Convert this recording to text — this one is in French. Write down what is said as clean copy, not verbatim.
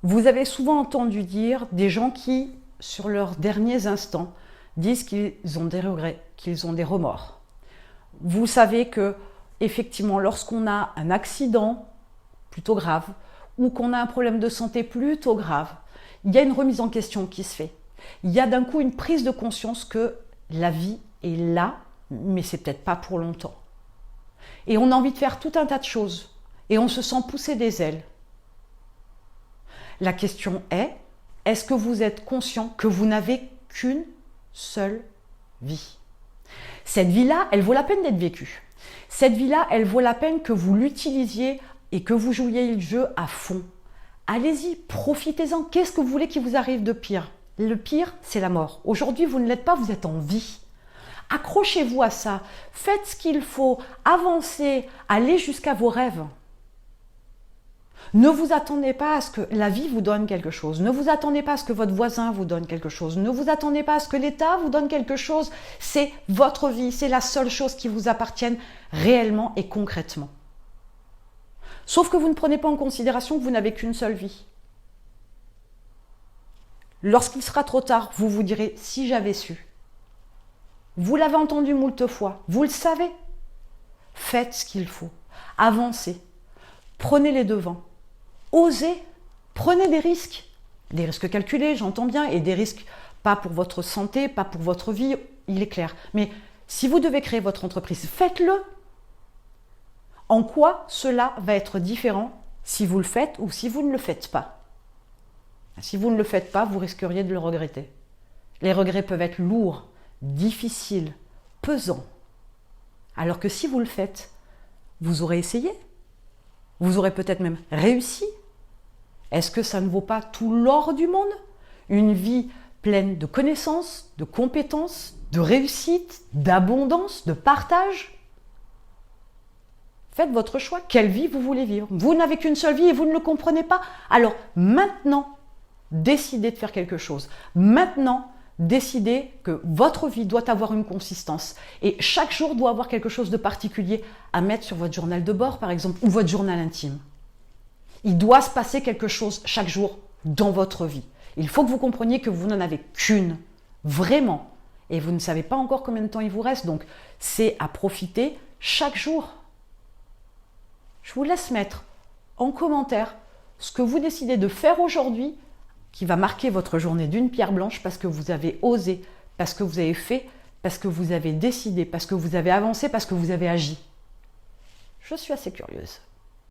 Vous avez souvent entendu dire des gens qui, sur leurs derniers instants, disent qu'ils ont des regrets, qu'ils ont des remords. Vous savez que, effectivement, lorsqu'on a un accident plutôt grave ou qu'on a un problème de santé plutôt grave, il y a une remise en question qui se fait. Il y a d'un coup une prise de conscience que la vie est là, mais c'est peut-être pas pour longtemps. Et on a envie de faire tout un tas de choses et on se sent pousser des ailes. La question est-ce que vous êtes conscient que vous n'avez qu'une seule vie? Cette vie-là, elle vaut la peine d'être vécue. Cette vie-là, elle vaut la peine que vous l'utilisiez et que vous jouiez le jeu à fond. Allez-y, profitez-en. Qu'est-ce que vous voulez qu'il vous arrive de pire? Le pire, c'est la mort. Aujourd'hui, vous ne l'êtes pas, vous êtes en vie. Accrochez-vous à ça. Faites ce qu'il faut. Avancez. Allez jusqu'à vos rêves. Ne vous attendez pas à ce que la vie vous donne quelque chose. Ne vous attendez pas à ce que votre voisin vous donne quelque chose. Ne vous attendez pas à ce que l'État vous donne quelque chose. C'est votre vie. C'est la seule chose qui vous appartienne réellement et concrètement. Sauf que vous ne prenez pas en considération que vous n'avez qu'une seule vie. Lorsqu'il sera trop tard, vous vous direz « si j'avais su ». Vous l'avez entendu moult fois, vous le savez. Faites ce qu'il faut. Avancez. Prenez les devants. Osez. Prenez des risques. Des risques calculés, j'entends bien, et des risques pas pour votre santé, pas pour votre vie, il est clair. Mais si vous devez créer votre entreprise, faites-le. En quoi cela va être différent si vous le faites ou si vous ne le faites pas? Si vous ne le faites pas, vous risqueriez de le regretter. Les regrets peuvent être lourds, difficiles, pesants. Alors que si vous le faites, vous aurez essayé. Vous aurez peut-être même réussi. Est-ce que ça ne vaut pas tout l'or du monde? Une vie pleine de connaissances, de compétences, de réussite, d'abondance, de partage? Faites votre choix. Quelle vie vous voulez vivre? Vous n'avez qu'une seule vie et vous ne le comprenez pas. Alors maintenant, décidez de faire quelque chose. Maintenant, décidez que votre vie doit avoir une consistance. Et chaque jour doit avoir quelque chose de particulier à mettre sur votre journal de bord, par exemple, ou votre journal intime. Il doit se passer quelque chose chaque jour dans votre vie. Il faut que vous compreniez que vous n'en avez qu'une, vraiment. Et vous ne savez pas encore combien de temps il vous reste. Donc, c'est à profiter chaque jour. Je vous laisse mettre en commentaire ce que vous décidez de faire aujourd'hui qui va marquer votre journée d'une pierre blanche parce que vous avez osé, parce que vous avez fait, parce que vous avez décidé, parce que vous avez avancé, parce que vous avez agi. Je suis assez curieuse.